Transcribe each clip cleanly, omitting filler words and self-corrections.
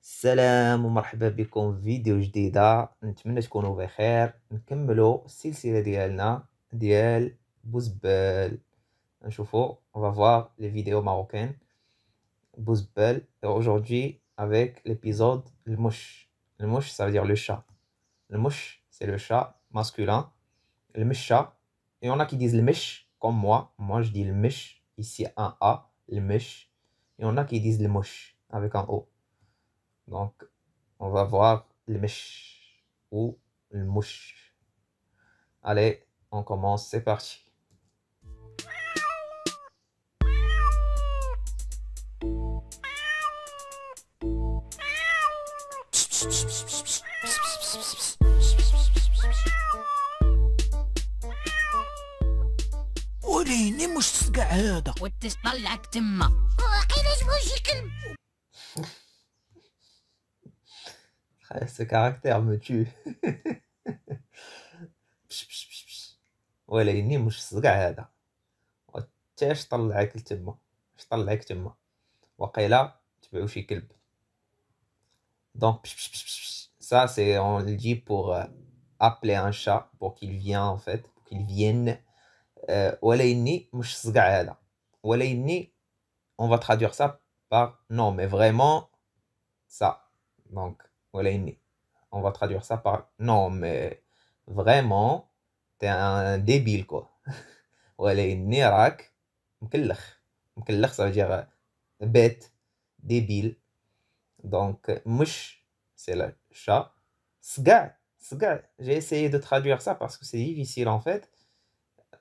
السلام ومرحبا بكم في فيديو جديدة. نتمنى تكونوا بخير. نكملوا السلسلة ديالنا ديال بوزبال. نشوفوا on va voir les vidéos marocaines Bouzbel. Et aujourd'hui avec l'épisode le mouche. Le mouche ça veut dire le chat. Le mouche c'est le chat masculin. Le moucha. Et on a qui disent le mouche comme moi je dis le mouche ici un A, le mouche. Et on a qui disent le mouche avec un O. Donc, on va voir le mèche ou le mouche. Allez, on commence, c'est parti. وليني مش تسقع هذا وتطلعك تما علاش بغيتي كلب Ce caractère me tue. وليني مش صقع هذا. تاش طلعك لتما. اش طلعك تما. وقيلا تبعو شي كلب. Donc ça c'est on le dit pour appeler un chat pour qu'il vienne en fait, pour qu'il vienne. وليني مش صقع هذا. وليني on va traduire ça par non mais vraiment ça. Donc وليني on va traduire ça par non mais vraiment t'es un débile quoi. وليني راك مكلخ. مكلخ ça veut dire bête, débile. Donc mouche c'est le chat. Sga, j'ai essayé de traduire ça parce que c'est difficile en fait.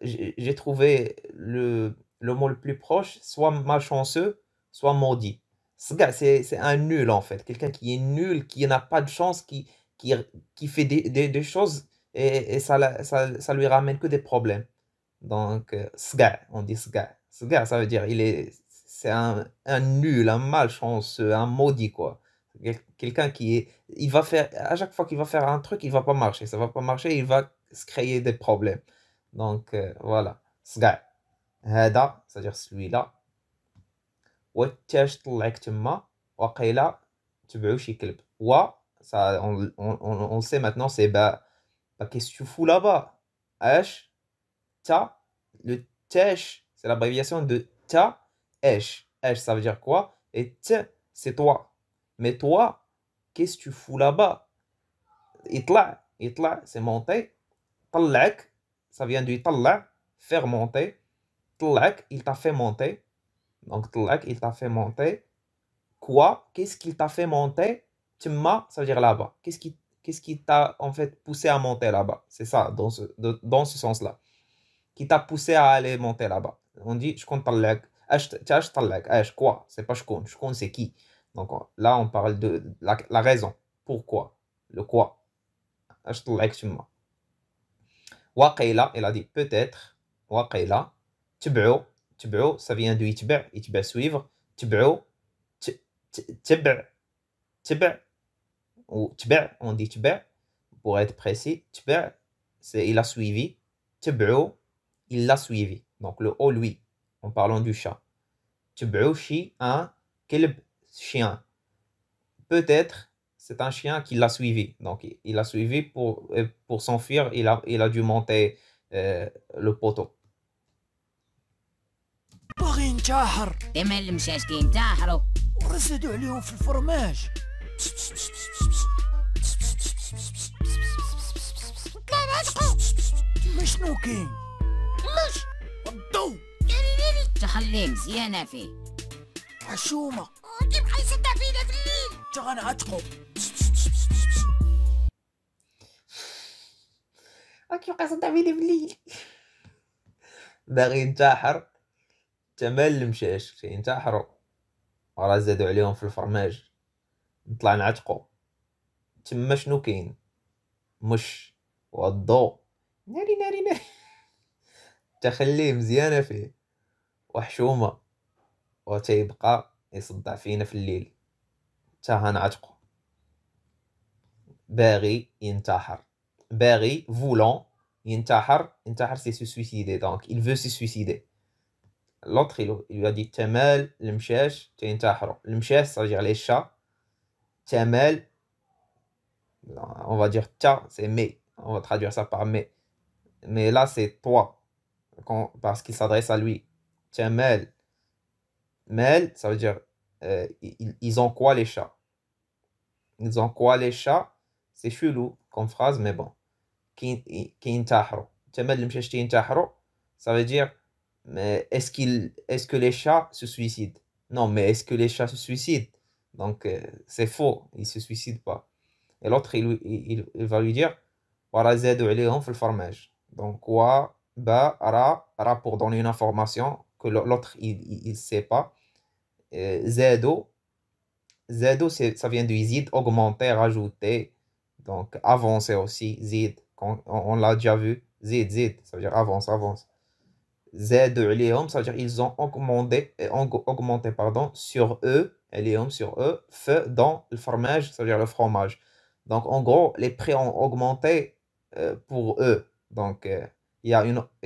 J'ai trouvé le mot le plus proche, soit malchanceux, soit maudit. Sga, c'est un nul en fait, quelqu'un qui est nul, qui n'a pas de chance, qui fait des choses et ça lui ramène que des problèmes. Donc, sga, on dit sga. Sga, ça veut dire c'est un nul, un malchanceux, un maudit quoi. Quelqu'un il va faire, à chaque fois qu'il va faire un truc, il va pas marcher, ça va pas marcher, il va se créer des problèmes. Donc, voilà. Sga. هذا, c'est-à-dire celui-là. وتاش طلعك تما وقيلا تبعو شي كلب. Ça on le sait maintenant, c'est bah qu'est-ce que tu fous là-bas? H ta, le tesh c'est l'abréviation de ta esh. Esh ça veut dire quoi? Et t c'est toi. Mais toi, qu'est-ce que tu fous là-bas? يطلع c'est monter. طلعك ça vient du طلع, faire monter. طلعك il t'a fait monter. Donc طلعك il t'a fait monter. Quoi? Qu'est-ce qu'il t'a fait monter? Tma, ça veut dire là-bas. Qu'est-ce qui t'a en fait poussé à monter là-bas? C'est ça, dans ce sens-là. Qui t'a poussé à aller monter là-bas. On dit je compte طلعك. اش طلعك. اش quoi? C'est pas je compte c'est qui? Donc là on parle de la raison. Pourquoi? Le quoi? اش طلعك تما. وقيلا, il a dit peut-être. وقيلا تبعو ça vient de يتبع suivre. تبعو تبع ou تبع, on dit تبع pour être précis. تبع c'est il a suivi. تبعو il l'a suivi. Donc le O lui en parlant du chat. تبعو شي un كلب chien. Peut-être c'est un chien qui l'a suivi. Donc il a suivi pour s'enfuir, il a dû monter le poteau. باغي ينتحر ديما المشاش كينتحروا ورزدوا عليهم في الفرماج ما شنو كاين مش الضو تخليه مزيانه فيه حشومه كيبقى يصدع فينا في الليل تا غنعتقو كيبقى يصدع فيني بالليل. باغي ينتحر تما المشاش كينتحروا وراه زادوا عليهم في الفرماج. نطلع نعتقو تما شنو كاين؟ مش والضو ناري تخليه مزيانه فيه وحشومه وتيبقى يصدع فينا في الليل تا هنعتقو. باغي ينتحر. باغي volant ينتحر c'est se suicider. Donc il veut se suicider. L'autre il lui a dit تمال المشاش تينتحروا. المشاش ça veut dire les chats. Tiamel, on va dire ta, c'est mais. On va traduire ça par mais. Mais là, c'est toi. Parce qu'il s'adresse à lui. Tiamel. Mel, ça veut dire ils ont quoi les chats? Ils ont quoi les chats? C'est chelou comme phrase, mais bon. Kintahro. Tiamel l'mchashti intahro, ça veut dire mais est-ce que les chats se suicident? Non, mais est-ce que les chats se suicident? Donc c'est faux, ils se suicident pas. Et l'autre il va lui dire ورا زادوا عليهم في الفرماج. Donc wa ba ra pour donner une information que l'autre il sait pas. Zado, ça vient du zid, augmenter, rajouter, donc avancer aussi, zid, on l'a déjà vu, zid, ça veut dire avance. Zado عليهم, ça veut dire ils ont augmenté pardon, sur eux, sur eux, feu dans le fromage, ça veut dire le fromage. Donc en gros, les prix ont augmenté pour eux. Donc il y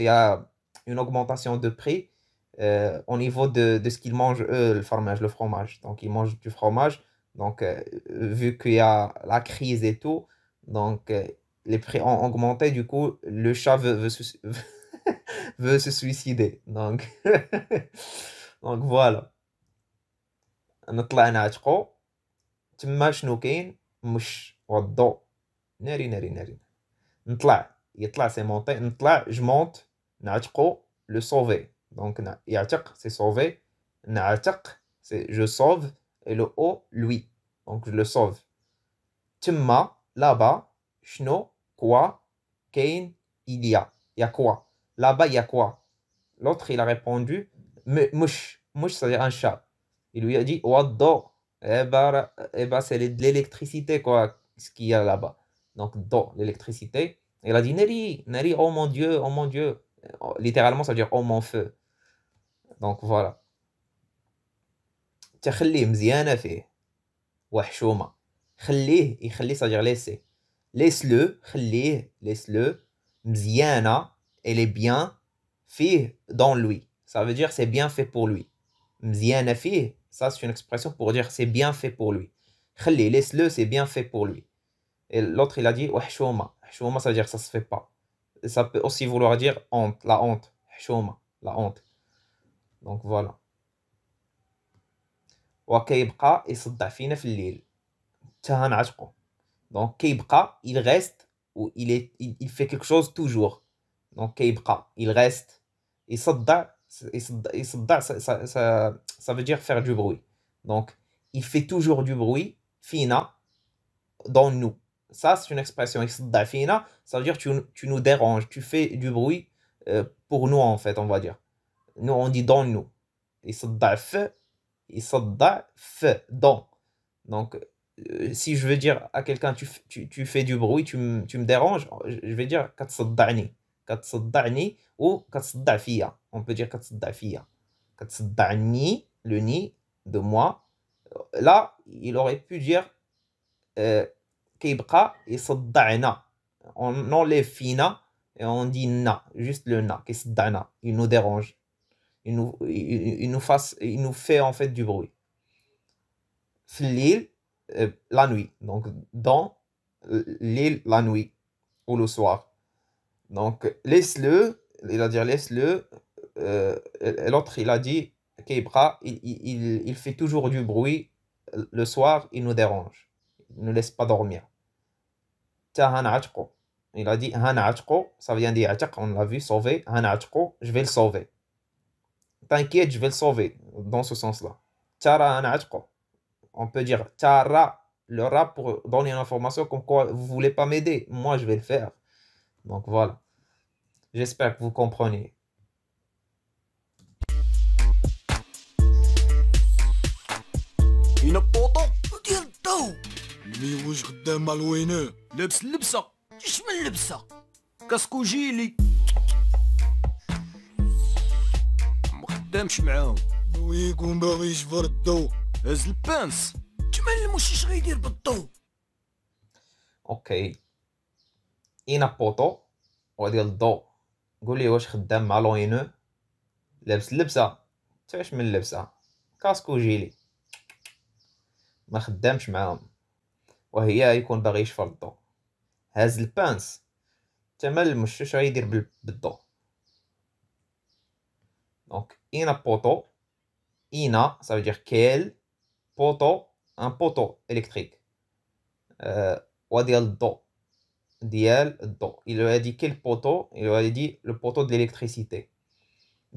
a une augmentation de prix au niveau de ce qu'ils mangent eux, le fromage. Donc ils mangent du fromage. Donc vu qu'il y a la crise et tout, donc les prix ont augmenté. Du coup, le chat veut se suicider. Donc donc voilà. نطلع نعتقو تما شنو كاين مش والضوء ناري يطلع سي مونتي نطلع je monte نعتقو le sauver. Donc يعتق c'est sauver, نعتق c'est je sauve et le haut lui. Donc je le sauve. تما là-bas شنو quoi كاين il y a quoi là-bas il y a quoi. L'autre il a répondu مش ça veut dire un chat. Il lui a dit والضوء. Eh ben c'est de l'électricité quoi ce qu'il y a là-bas. Donc do, l'électricité. Il a dit Neri, oh mon Dieu, oh mon Dieu. Littéralement, ça veut dire oh mon feu. Donc voilà. تخليه مزيانة فيه وحشومة. يخليه ça veut dire laisser. Laisse-le, خليه, laisse-le. مزيانة, elle est bien. فيه, dans lui. Ça veut dire c'est bien fait pour lui. مزيانة فيه, ça c'est une expression pour dire c'est bien fait pour lui. خليه, laisse-le, c'est bien fait pour lui. Et l'autre, il a dit وحشومة. حشومة, ça veut dire ça se fait pas. Et ça peut aussi vouloir dire honte, la honte. حشومة, la honte. Donc voilà. وكيبقى يصدع فينا في الليل. تا نعتقو. Donc كيبقى, il reste ou il fait quelque chose toujours. Donc كيبقى, il reste. يصدع, ça veut dire faire du bruit. Donc il fait toujours du bruit فينا, dans nous. Ça, c'est une expression. Ça veut dire tu nous déranges, tu fais du bruit pour nous, en fait, on va dire. Nous, on dit dans nous. Dans. Donc, si je veux dire à quelqu'un, tu fais du bruit, tu me déranges, je vais dire كتصدعني. كتصدعني ou كتصدع فيا. On peut dire كتصدع فيا. كتصدعني, le ni de moi. Là, il aurait pu dire كيبقى يصدعنا. On enlève fina et on dit na, juste le na, كيصدعنا. Il nous dérange. Il nous fait en fait du bruit. في الليل, la nuit. Donc dans l'île, la nuit ou le soir. Donc laisse-le, il a dit laisse-le. L'autre il a dit كيبقى, il fait toujours du bruit le soir, il nous dérange. Il ne laisse pas dormir. Il a dit ça vient d'Ya'taq, on l'a vu, sauver. Je vais le sauver. T'inquiète, je vais le sauver. Dans ce sens-là. On peut dire tara, le ra pour donner une information comme quoi vous ne voulez pas m'aider. Moi, je vais le faire. Donc voilà. J'espère que vous comprenez. هنا بوطو ديال الضو اللي واش خدام مع الوينه لابس اللبسه اش من لبسه كاسكو جيلي مخدامش معاهم ويكون باغي يشفر الضو هز البانس تما المشيش غيدير بالضو. اوكي هنا بوطو وديال الضو قول لي واش خدام مع لوينو لابس اللبسه تاش من اللبسه كاسكو جيلي ما خدامش معاهم. وهي يكون باغي يشفر الضوء. هاز البانس تمال المش اش غيدير بالضوء. دونك اين بوطو، اينا ça veut dire quel poteau, un poteau électrique. وديال الضوء ديال الضوء. Il lui a dit quel poteau, il lui a dit le poteau de l'électricité.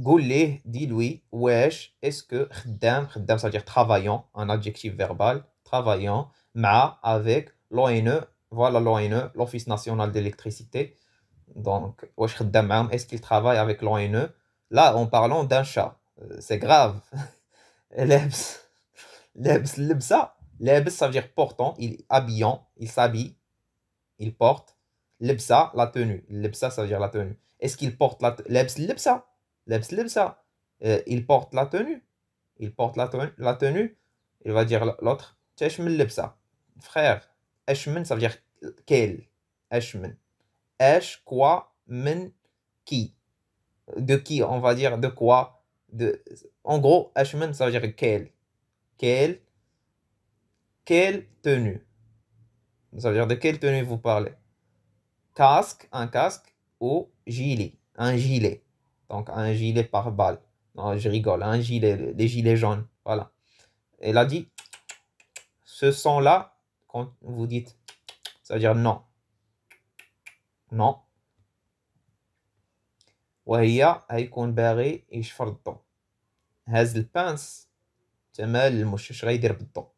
قول ليه dis-lui واش est-ce que خدام ça veut dire travaillant, un adjectif verbal, travaillant مع avec l'ONE, voilà l'ONE, l'Office national d'électricité. Donc واش خدام معاهم, est-ce qu'il travaille avec l'ONE? Là en parlant d'un chat, c'est grave. لابس اللبسة. لابس ça veut dire portant, il habillant, il s'habille, il porte. لبسة la tenue, لبسة ça veut dire la tenue. Est-ce qu'il porte la لابس اللبسة, لابس اللبسة. Il porte la tenue, il porte la tenue. Il va dire l'autre تاش من اللبسة frère. أشمن ça veut dire quel. أشمن اش quoi من qui, de qui on va dire, de quoi, de en gros أشمن ça veut dire quelle tenue, ça veut dire de quelle tenue vous parlez. Casque, un casque, ou gilet, un gilet. Donc un gilet pare-balles. Non, je rigole, un gilet, les gilets jaunes, voilà. Elle a dit ce son là, quand vous dites, ça veut dire non. Non. وهي هيكون باغي يشفر الضوء. هاز البانس تمال المش اش غيدير بالضوء.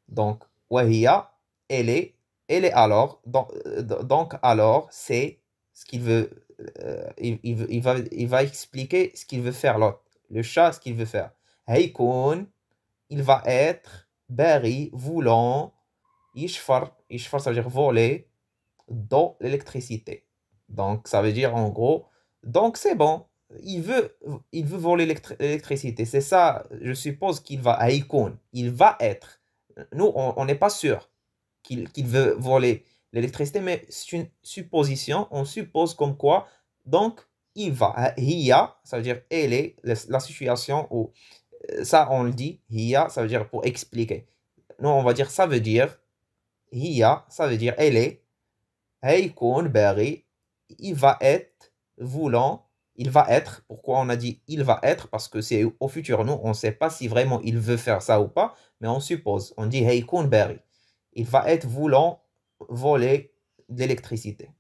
دونك وهي elle est alors, donc alors c'est ce qu'il veut, il va expliquer ce qu'il veut faire l'autre, le chat, ce qu'il veut faire. هيكون il va être باغي voulant يشفر ça veut dire voler dans l'électricité. Donc ça veut dire en gros, donc c'est bon, il veut voler l'électricité, c'est ça. Je suppose qu'il va هيكون, il va être, nous on n'est pas sûr qu'il veut voler l'électricité, mais c'est une supposition, on suppose comme quoi, donc il va. Hiya, ça veut dire elle est, la situation où, ça on le dit, hiya, ça veut dire pour expliquer. Nous on va dire ça veut dire, hiya, ça veut dire elle est, هيكون باغي, il va être voulant, il va être. Pourquoi on a dit il va être? Parce que c'est au futur, nous on ne sait pas si vraiment il veut faire ça ou pas, mais on suppose, on dit هيكون باغي, il va être voulant voler de l'électricité.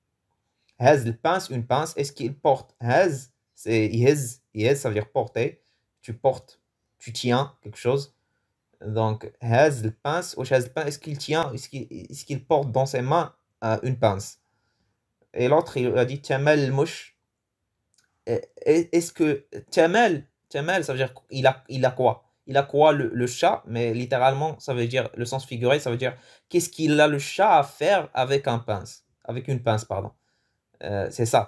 Has le pince, une pince, est-ce qu'il porte? Has, c'est yes, ça veut dire porter. Tu portes, tu tiens quelque chose. Donc has le pince, ou has le pince, est-ce qu'il tient, est-ce qu'il porte dans ses mains une pince? Et l'autre il a dit Tamal mouche. Est-ce que Tamal, ça veut dire il a quoi? Il a quoi le chat? Mais littéralement, ça veut dire, le sens figuré, ça veut dire qu'est-ce qu'il a le chat à faire avec une pince, pardon. C'est ça.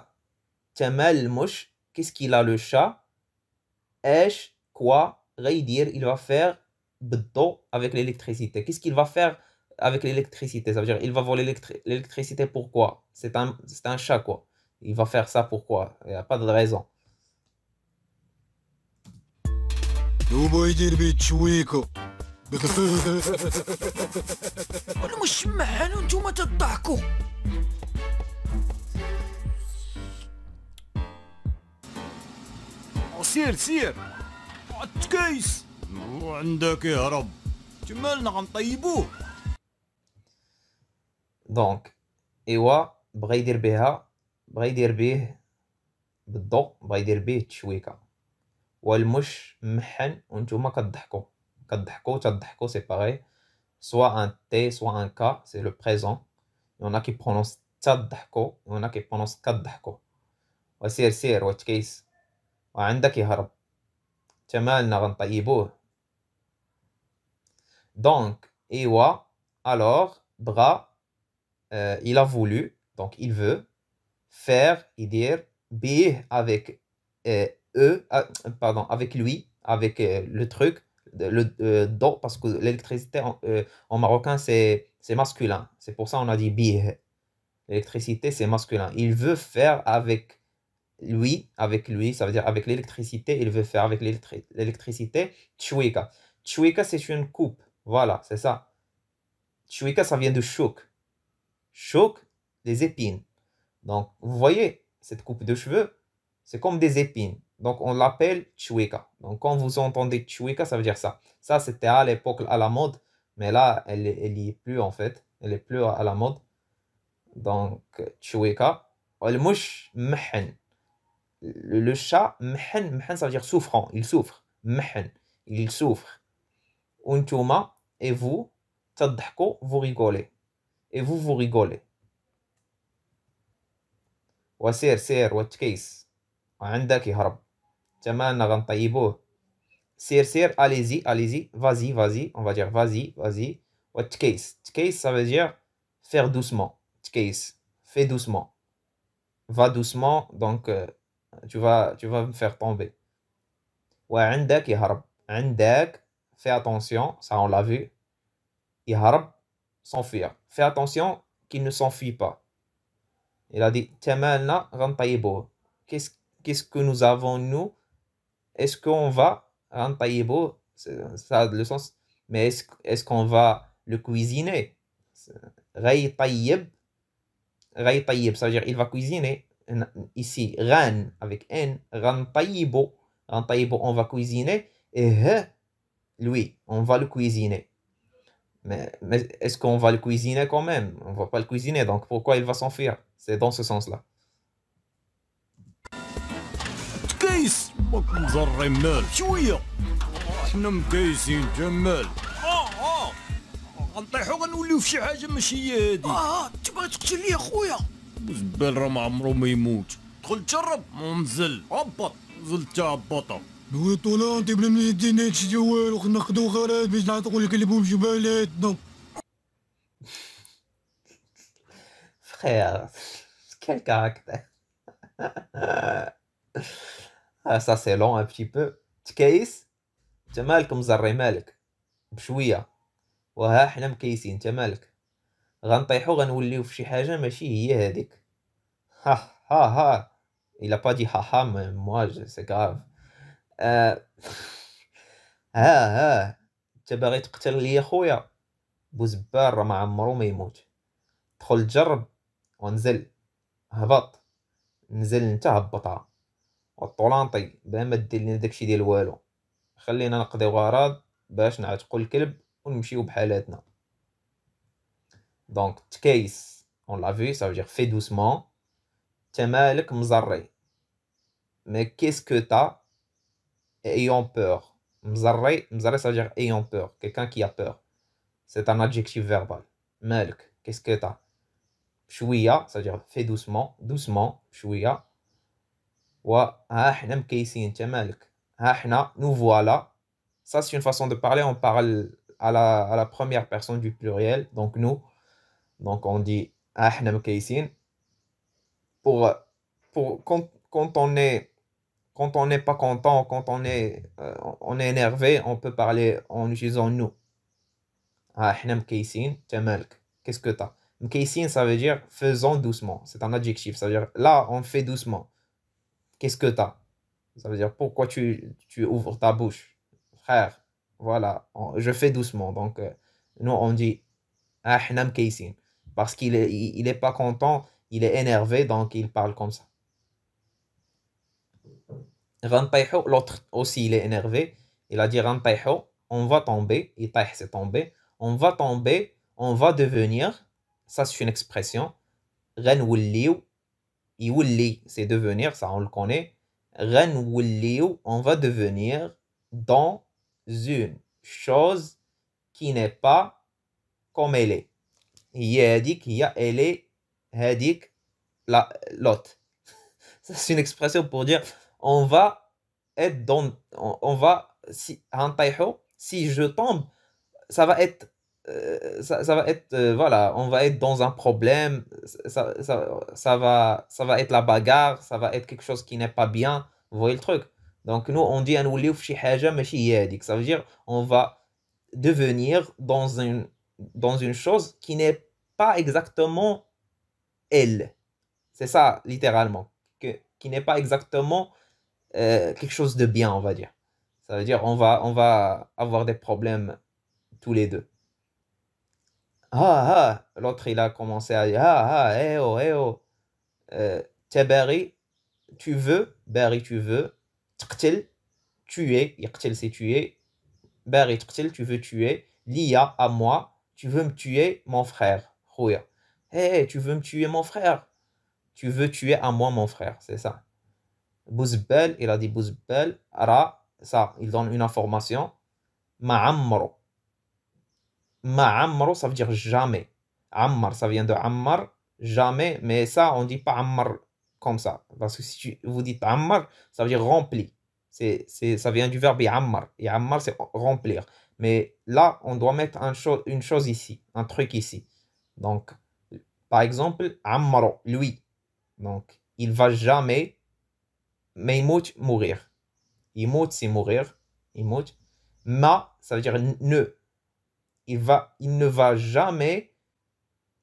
Tamal mouche, qu'est-ce qu'il a le chat? Esh, quoi, dire, il va faire beddo avec l'électricité. Qu'est-ce qu'il va faire avec l'électricité? Ça veut dire il va voler l'électricité, pourquoi? C'est un chat, quoi. Il va faire ça pourquoi? Il n'y a pas de raison. دوبا يدير بيه تشويكو. انا مش معانو نتوما تضحكوا. سير عالتكيس وعندك يهرب. تمالنا غنطيبوه. دونك ايوا بغا يدير بيه بالضوء, بغا يدير بيه تشويكه. والمش محن وانتوما كتضحكوا, c'est pareil. Soit un T, soit un K, c'est le présent. Il y en a qui prononcent تضحكوا, il y en a qui prononcent كضحكوا. وسير وتكيس وعندك يهرب. تمالنا غنطيبوه. Donc, ايوا, alors, bras, il a voulu, donc il veut, faire, dire, bih avec avec lui, avec le truc, do, parce que l'électricité en marocain c'est masculin, c'est pour ça on a dit bih. L'électricité c'est masculin. Il veut faire avec lui, ça veut dire avec l'électricité, il veut faire avec l'électricité tchouika. Tchouika c'est une coupe, voilà, c'est ça. Tchouika, ça vient de chouk. Chouk, les épines. Donc, vous voyez, cette coupe de cheveux, c'est comme des épines. Donc, on l'appelle tchouika. Donc, quand vous entendez tchouika, ça veut dire ça. Ça, c'était à l'époque à la mode, mais là, elle y est plus en fait. Elle est plus à la mode. Donc, tchouika. Le mouche, mhen. Le chat, mhen, ça veut dire souffrant. Il souffre. Mhen, il souffre. Untouma, et vous, tadhko, vous rigolez. Et vous rigolez. وسير وتكيس وعندك يهرب تمانا غنطيبوه سير allez-y vas-y on va dire vas-y وتكيس ça veut dire faire doucement تكيس fais doucement va doucement donc tu vas me faire tomber وعندك يهرب عندك fais attention ça on l'a vu يهرب s'enfuir fais attention qu'il ne s'enfuit pas. Il a dit Tamalna Rantayibo. Qu'est-ce que nous avons, nous? Est-ce qu'on va Rantayibo? Ça a le sens. Mais est-ce qu'on va le cuisiner? Ray Tayyib, ça veut dire il va cuisiner. Ici, Ran avec N, Rantayibo. Rantayibo, on va cuisiner. Et lui, on va le cuisiner. Mais est-ce qu'on va le cuisiner quand même? On va pas le cuisiner, donc pourquoi il va s'enfuir? C'est dans ce sens-là. تكيس ماك مزري مال شويه حنا مكيسين جمال غنطيحو غنوليو في شي حاجه ماشي هي هادي انت باغي تقتل لي اخويا بوزبال راه ما عمرو ما يموت دخل تجرب ونزل هبط نزلت هبطه وي طولا انت بلا ما يدينا هادشي ديال والو خصنا ناخدو غرات باش نعطيو نقلبو بجبالاتنا Frère, quel caractère. Ah, ça c'est long un petit peu. تكيس انت مالك مزري مالك بشويه وها حنا مكيسين انت مالك غنطيحو غنوليو في شي حاجه ماشي هي هذيك ها il a pas dit haha mais moi c'est grave ها انت باغي تقتل لي خويا بوزبال راه ما عمرو ما يموت دخل تجرب ونزل هبط نزل انت هبطها والطولانطي بلا ما دير لنا داكشي ديال والو خلينا نقضيو غراض باش نعتقو الكلب ونمشيو بحالاتنا. دونك تكيس on l'a vu ça veut dire fais doucement تا مالك مزري mais qu'est-ce que t'as ayant peur مزري ça veut dire ayant peur quelqu'un qui a peur c'est un adjectif verbal مالك qu'est-ce que t'as شويه ça veut dire fais doucement شويه ها حنا مكيسين انت مالك ها حنا nous voilà ça c'est une façon de parler on parle à la première personne du pluriel donc nous donc on dit ها حنا مكيسين pour quand on n'est pas content quand on est énervé on peut parler en utilisant nous ها حنا مكيسين انت مالك qu'est-ce que t'as مكيسين ça veut dire faisons doucement c'est un adjectif ça veut dire là on fait doucement. Qu'est-ce que t'as? Ça veut dire pourquoi tu ouvres ta bouche, frère. Voilà, je fais doucement. Donc, nous on dit ah حنا مكيسين parce il est pas content, il est énervé, donc il parle comme ça. غنطيحو, l'autre aussi il est énervé. Il a dit غنطيحو, on va tomber. يطيح c'est tomber. On va tomber, on va devenir. Ça c'est une expression. غنوليو. يولي c'est devenir, ça on le connaît. غنوليو, on va devenir dans une chose qui n'est pas comme elle est. هي هذيك هي elle est هذيك l'autre. Ça c'est une expression pour dire on va être dans on va si je tombe ça va être ça va être voilà on va être dans un problème ça va être la bagarre ça va être quelque chose qui n'est pas bien vous voyez le truc donc nous on dit نوليو في شي حاجه ماشي هي هذيك ça veut dire on va devenir dans une chose qui n'est pas exactement elle c'est ça littéralement qui n'est pas exactement quelque chose de bien on va dire ça veut dire on va avoir des problèmes tous les deux. L'autre, il a commencé à dire eh oh. T'es Barry, tu veux, Barry, tu veux, تقتل, tuer, يقتل c'est tuer, Barry, تقتل, tu veux tuer, Lia, à moi, tu veux me tuer, mon frère, خويا. Tu veux me tuer, mon frère, tu veux tuer à moi, mon frère, c'est ça. Bouzbel, il a dit Bouzbel, Ra, ça, il donne une information, Ma'amro. Ma'amro, ça veut dire jamais. Ammar, ça vient de Ammar, jamais, mais ça, on dit pas Ammar comme ça. Parce que si vous dites Ammar, ça veut dire rempli. Ça vient du verbe Ammar. Et Ammar, c'est remplir. Mais là, on doit mettre une chose ici, un truc ici. Donc, par exemple, Ammaro, lui. Donc, il va jamais, mais mourir. Imout, c'est mourir. Imout. Ma, ça veut dire ne. Il ne va jamais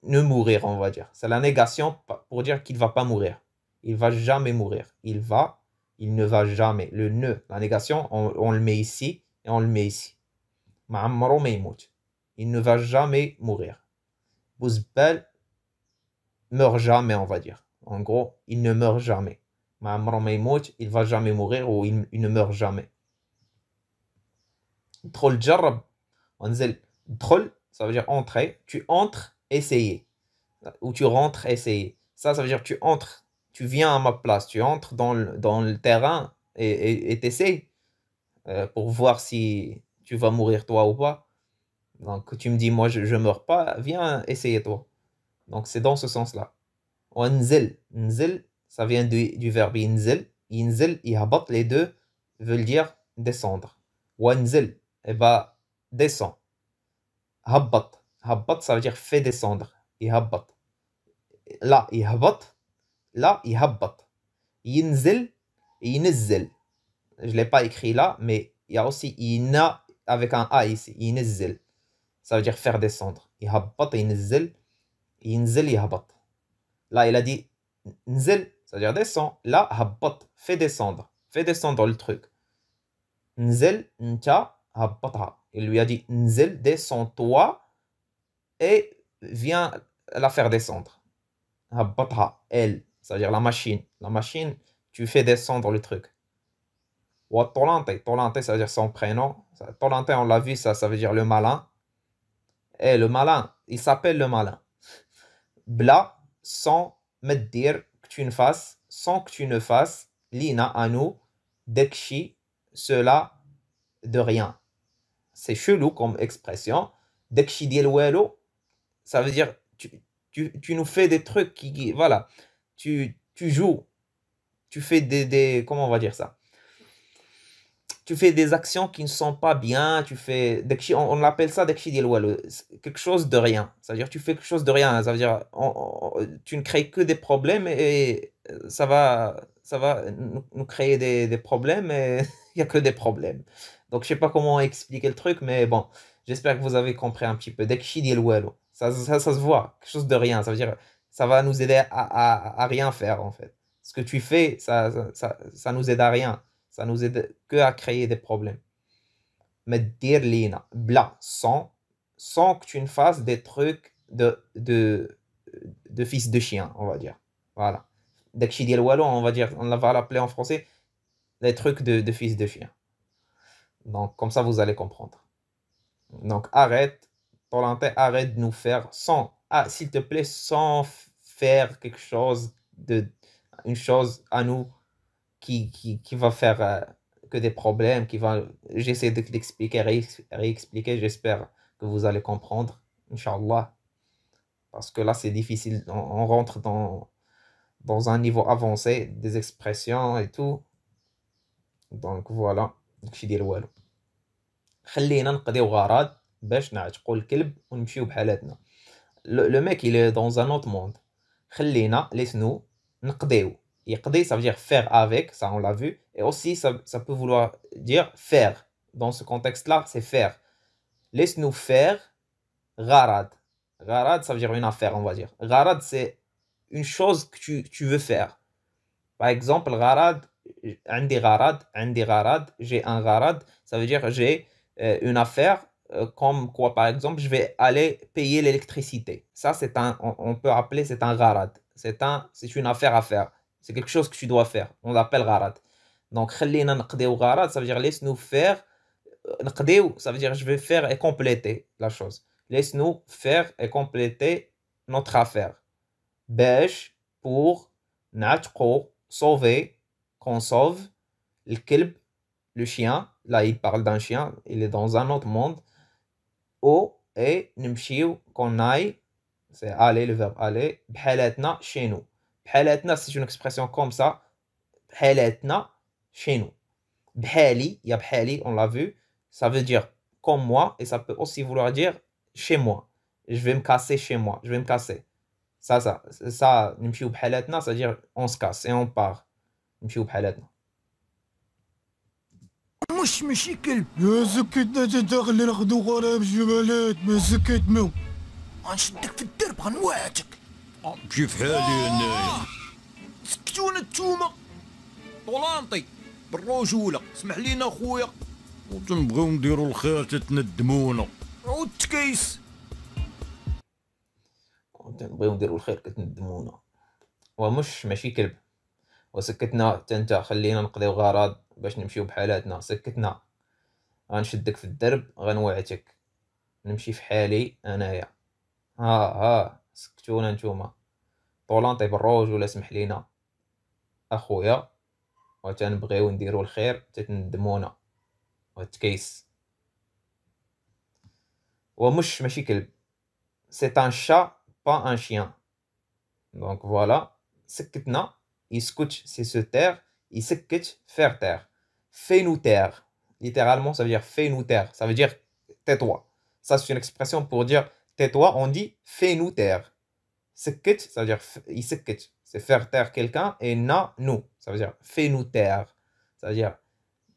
ne mourir, on va dire. C'est la négation pour dire qu'il ne va pas mourir. Il ne va jamais mourir. Il ne va jamais. Le ne, la négation, on le met ici et on le met ici. Ma'amro maymout. Il ne va jamais mourir. Bouzbel meurt jamais, on va dire. En gros, il ne meurt jamais. Ma'amro maymout, il ne va jamais mourir ou il ne meurt jamais. Drol jarrab. Drol, ça veut dire entrer. Tu entres, essayer. Ou tu rentres, essayer. Ça veut dire tu entres, tu viens à ma place, tu entres dans le terrain et t'essayes pour voir si tu vas mourir toi ou pas. Donc tu me dis, moi je meurs pas, viens essayer toi. Donc c'est dans ce sens-là. Nzel, nzel, ça vient du verbe inzel. Inzel, yahbat, les deux veulent dire descendre. Nzel, eh ben, descend. Habbat, habbat, ça veut dire fait descendre. Yahbat. Là, يهبط. Là, يهبط. ينزل, ينزل. Je ne l'ai pas écrit là, mais il y a aussi ina avec un A ici. ينزل. Ça veut dire faire descendre. يهبط, ينزل. ينزل, يهبط. Là, il a dit نزل, ça veut dire descend. Là, هبط, fait descendre. Fait descendre le truc. نزل, نتا, هبطها. Il lui a dit نزل, descends-toi et viens la faire descendre. Elle, ça veut dire la machine. La machine, tu fais descendre le truc. Tolante, Tolante, ça veut dire son prénom. Tolante, on l'a vu, ça veut dire le malin. Et le malin, il s'appelle le malin. Bla, sans me dire que tu ne fasses, sans que tu ne fasses, lina, à nous, dekshi, cela, de rien. C'est chelou comme expression. Dekshi diel welo, ça veut dire tu nous fais des trucs qui voilà, tu joues, tu fais des comment on va dire ça, tu fais des actions qui ne sont pas bien, tu fais on appelle ça quelque chose de rien, ça veut dire tu fais quelque chose de rien, ça veut dire tu ne crées que des problèmes et ça va nous créer des problèmes et il n'y a que des problèmes. Donc je sais pas comment expliquer le truc, mais bon, j'espère que vous avez compris un petit peu. Ça se voit, quelque chose de rien. Ça veut dire, ça va nous aider à rien faire, en fait. Ce que tu fais, ça nous aide à rien. Ça nous aide que à créer des problèmes. Mais dire lina, bla, sans que tu ne fasses des trucs de fils de chien, on va dire. Voilà. On va dire, on va l'appeler en français, des trucs de fils de chien. Donc, comme ça, vous allez comprendre. Donc, arrête de nous faire s'il te plaît, sans faire quelque chose une chose à nous qui va faire que des problèmes, j'essaie d'expliquer, réexpliquer, j'espère que vous allez comprendre, Inch'Allah, parce que là c'est difficile, on rentre dans un niveau avancé des expressions et tout, donc voilà. خلينا نقضيو غرض باش نعتقوا الكلب ونمشيو بحالاتنا. Le mec il est dans un autre monde. خلينا, laisse-nous, نقضيو. يقضي, ça veut dire faire avec, ça on l'a vu, et aussi ça peut vouloir dire faire. Dans ce contexte-là, c'est faire. Laisse-nous faire غرض. غرض, ça veut dire une affaire, on va dire. غرض, c'est une chose que tu veux faire. Par exemple, غرض, عندي غرض, j'ai un غرض, ça veut dire j'ai une affaire comme quoi, par exemple, je vais aller payer l'électricité. Ça, on peut appeler, c'est un gharad. C'est une affaire à faire. C'est quelque chose que tu dois faire. On l'appelle gharad. Donc, خلينا نقضيو gharad, ça veut dire laisse-nous faire. نقضيو, ça veut dire je vais faire et compléter la chose. Laisse-nous faire et compléter notre affaire. باش pour نعتقو, sauver, qu'on sauve الكلب, le chien. Là, il parle d'un chien, il est dans un autre monde. Ou et نمشيو, qu'on aille, c'est aller, le verbe aller. بحالاتنا, chez nous. بحالاتنا, c'est une expression comme ça. بحالاتنا, chez nous. بحالي, il y a بحالي, on l'a vu. Ça veut dire comme moi, et ça peut aussi vouloir dire chez moi. Je vais me casser chez moi, je vais me casser. Ça, نمشيو بحالاتنا, ça veut dire on se casse et on part. نمشيو بحالاتنا. ماشي كلب. يا سكتنا تدخل ناخدو غراب جمالات ما سكتنا. غنشدك في الدرب غنوعتك. مشي في حالي انايا. سكتونا نتوما. طولانطي بالرجولة اسمح لينا خويا. وتنبغيو نديرو الخير تتندمونا. عود تكيس. نبغيو نديرو الخير كتندمونا. ومش ماشي كلب. وسكتنا تنت خلينا نقضيو غرض باش نمشيو بحالاتنا. سكتنا غنشدك في الدرب غنوعتك. نمشي في حالي انايا. ها سكتونا نتوما. طولانطي بالرجولة اسمح لينا اخويا. وتنبغيو نديرو الخير تتندمونا. وتكيس. ومش ماشي كلب. C'est un chat, pas un chien. Donc voilà. سكتنا, يسكت, c'est se taire. يسكت, faire taire. Fais-nous taire. Littéralement, ça veut dire fais-nous taire. Ça veut dire tais-toi. Ça, c'est une expression pour dire tais-toi. On dit fais-nous taire. سكت, ça veut dire يسكت. C'est faire taire quelqu'un. Et na, nous. Ça veut dire fais-nous taire. Ça veut dire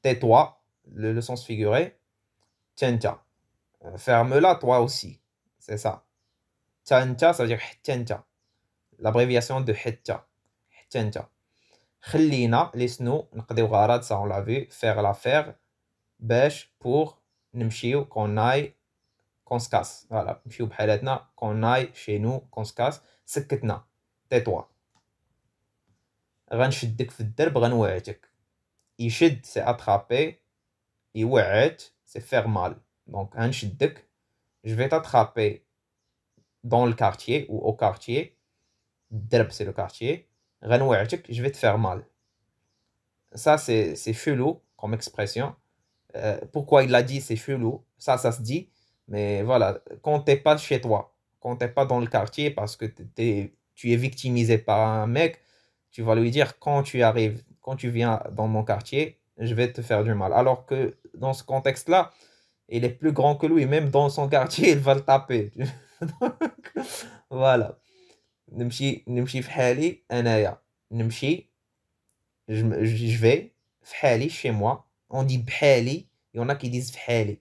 tais-toi. Le sens figuré. Tiens. Ferme-la toi aussi. C'est ça. Tanta, ça veut dire tenta. L'abréviation de hetta. Tenta. خلينا, laisse-nous, نقضيو غرض, ça on l'a vu, faire l'affaire. باش pour نمشيو, qu'on aille, qu'on se casse. Voilà, نمشيو بحالاتنا, qu'on aille chez nous, qu'on se casse. سكتنا, tais-toi. غنشدك في الدرب غنوعتك. يشد, c'est attraper. يوعت, c'est faire mal. Donc غنشدك, je vais t'attraper dans le quartier ou au quartier. Drb, c'est le quartier. غنوعتك, je vais te faire mal. Ça, c'est chelou comme expression. Pourquoi il l'a dit, c'est chelou. Ça se dit. Mais voilà, quand t'es pas chez toi, quand t'es pas dans le quartier parce que tu es victimisé par un mec, tu vas lui dire quand tu arrives, quand tu viens dans mon quartier, je vais te faire du mal. Alors que dans ce contexte-là, il est plus grand que lui. Même dans son quartier, il va le taper. Donc, voilà. نمشي في حالي انايا. نمشي, je vais في حالي, chez moi. On dit بحالي. Il y en a qui disent في حالي.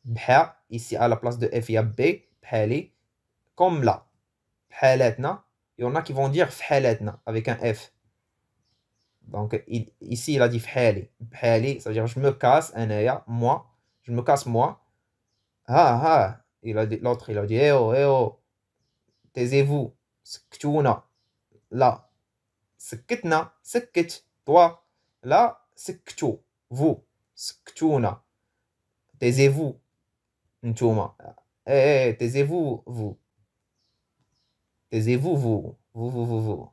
بحا, ici à la place de F il y a B. بحالي. Comme là. بحالاتنا. Il y en a qui vont dire في حالاتنا avec un F. Donc ici il a dit في حالي. بحالي, ça veut dire je me casse انايا, moi. Je me casse moi. L'autre il a dit eh oh. Taisez-vous. سكتونا. Là. سكتنا. سكت. Toi. Là. سكتو. Vous. سكتونا. Taisez-vous. نتوما. Taisez-vous. Vous. Taisez-vous. Vous.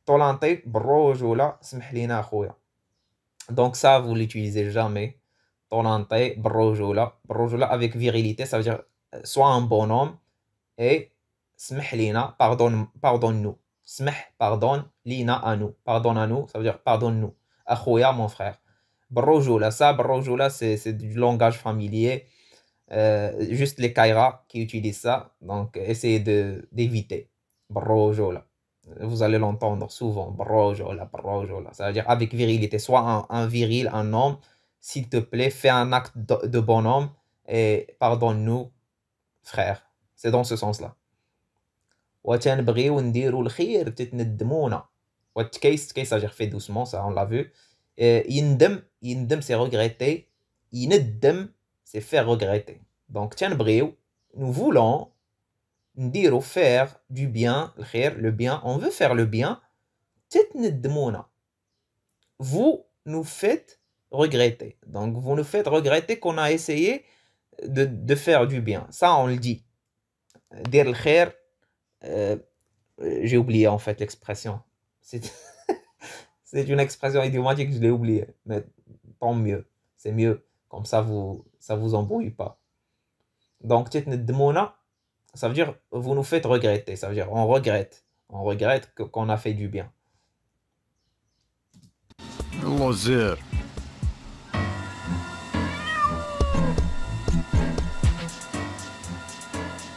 طولانطي بالرجولة اسمح لينا أخويا. Donc ça, vous l'utilisez jamais. طولانطي بالرجولة. بالرجولة avec virilité, ça veut dire sois un bonhomme. Et اسمح لينا, pardonne-nous. اسمح, pardonne, لينا, à nous. Pardonne à nous, ça veut dire pardonne-nous. أخويا, mon frère. بالرجولة, ça, بالرجولة, c'est du langage familier. Juste les Kaira qui utilisent ça. Donc, essayez d'éviter. بالرجولة. Vous allez l'entendre souvent. بالرجولة. Ça veut dire avec virilité. Sois un viril, un homme. S'il te plaît, fais un acte de bonhomme et pardonne-nous, frère. C'est dans ce sens-là. وتنبغيو نديرو الخير تتندمونا. وتكيس, ça veut dire fait doucement, ça on l'a vu. يندم, c'est regretter. يندم, c'est faire regretter. Donc, nous voulons dire faire du bien, le bien, on veut faire le bien. Vous nous faites regretter. Donc, vous nous faites regretter qu'on a essayé de faire du bien. Ça, on le dit. Dire le khair, j'ai oublié en fait l'expression. C'est une expression idiomatique, je l'ai oublié. Mais tant mieux. C'est mieux. Comme ça, ça vous embrouille pas. Donc, ça veut dire vous nous faites regretter. Ça veut dire on regrette. On regrette qu'on a fait du bien. الله زير.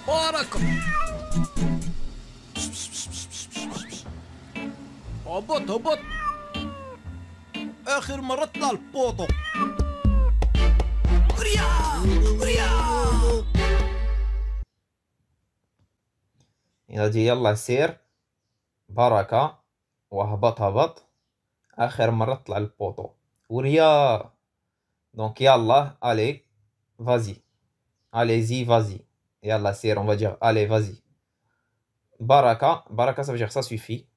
بارك. هبط هبط. آخر مرة طلع البوطو. Il a dit يلا سير بركة وهبط هبط آخر مرة طلع البوطو وريا. Donc يلا allez vas-y, allez-y, vas-y. Yalla sir, on va dire allez vas-y. Baraka ça veut dire ça suffit,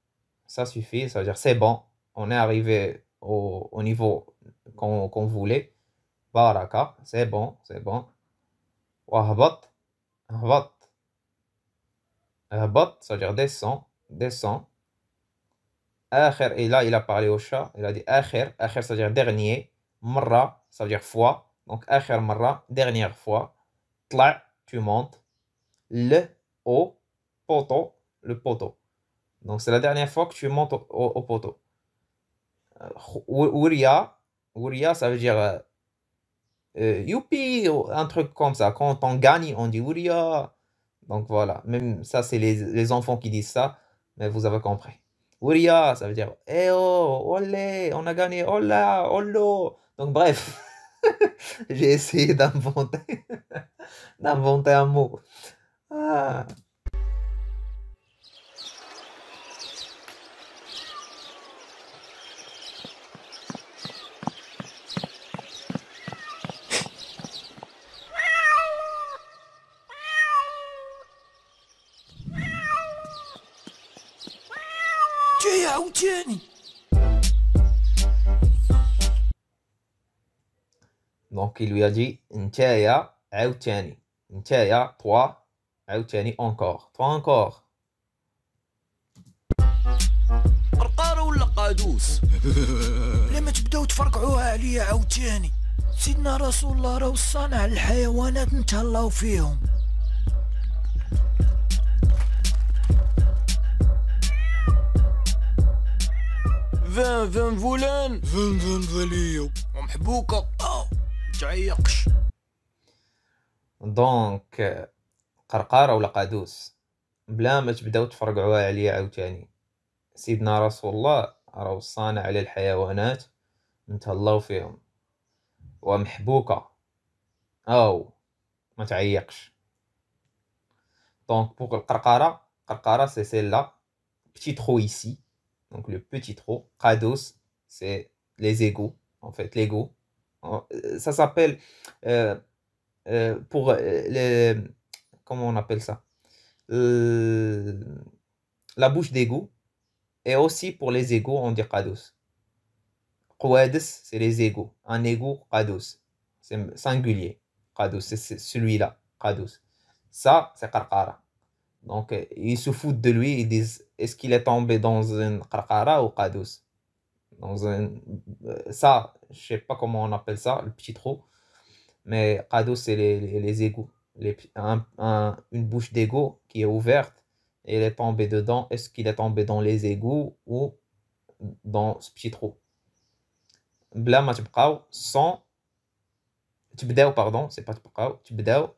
ça veut dire c'est bon, on est arrivé au niveau qu'on voulait. Baraka, c'est bon. Wahbat, Ahbat, ça veut dire descend. Akhir, et là il a parlé au chat, il a dit akhir, ça veut dire dernier. Marra, ça veut dire fois. Donc akhir marra, dernière fois. Tla, tu montes. Le poteau. Donc c'est la dernière fois que tu montes au poteau. Ouria, ça veut dire youpi, un truc comme ça. Quand on gagne, on dit ouria. Donc voilà, même ça c'est les enfants qui disent ça, mais vous avez compris. Ouria, ça veut dire eh oh, olé, on a gagné, hola, hollo. Donc bref, j'ai essayé d'inventer un mot. Ah. جاي عاوتاني. Donc il lui a dit Ntaya عاوتاني. Ntaya, toi, عاوتاني encore. Toi encore. قرقارة ولا قادوس؟ لما تبداو تفرقعوها عليا عاوتاني. سيدنا رسول الله راه الصانع الحيوانات نتهلاو فيهم. فان فولان فان فاليو ومحبوكة تعيقش. دونك قرقارة ولا قادوس بلا ما تبداو تفرقعوها عليا عاوتاني. سيدنا رسول الله راه الصانع على الحيوانات نتهلاو فيهم ومحبوكة أو ما تعيقش. Donc pour قرقارة c'est celle-là. Petit trou ici. Donc le petit trou. Qados, c'est les égouts. En fait, l'égout. Ça s'appelle pour les... Comment on appelle ça? La bouche d'égout. Et aussi pour les égouts, on dit qados. Qouadis, c'est les égouts. Un égout, qados. C'est singulier. Qados, c'est celui-là. Qados. Ça, c'est qarqara. Donc, ils se foutent de lui, ils disent est-ce qu'il est tombé dans une qarqara ou qados? Dans un... Ça, je sais pas comment on appelle ça, le petit trou. Mais qados, c'est les égouts. Une bouche d'égout qui est ouverte et il est tombé dedans. Est-ce qu'il est tombé dans les égouts ou dans ce petit trou? Bla ma tibqaw sans... Tibdaw, pardon, c'est pas tibqaw. Tibdaw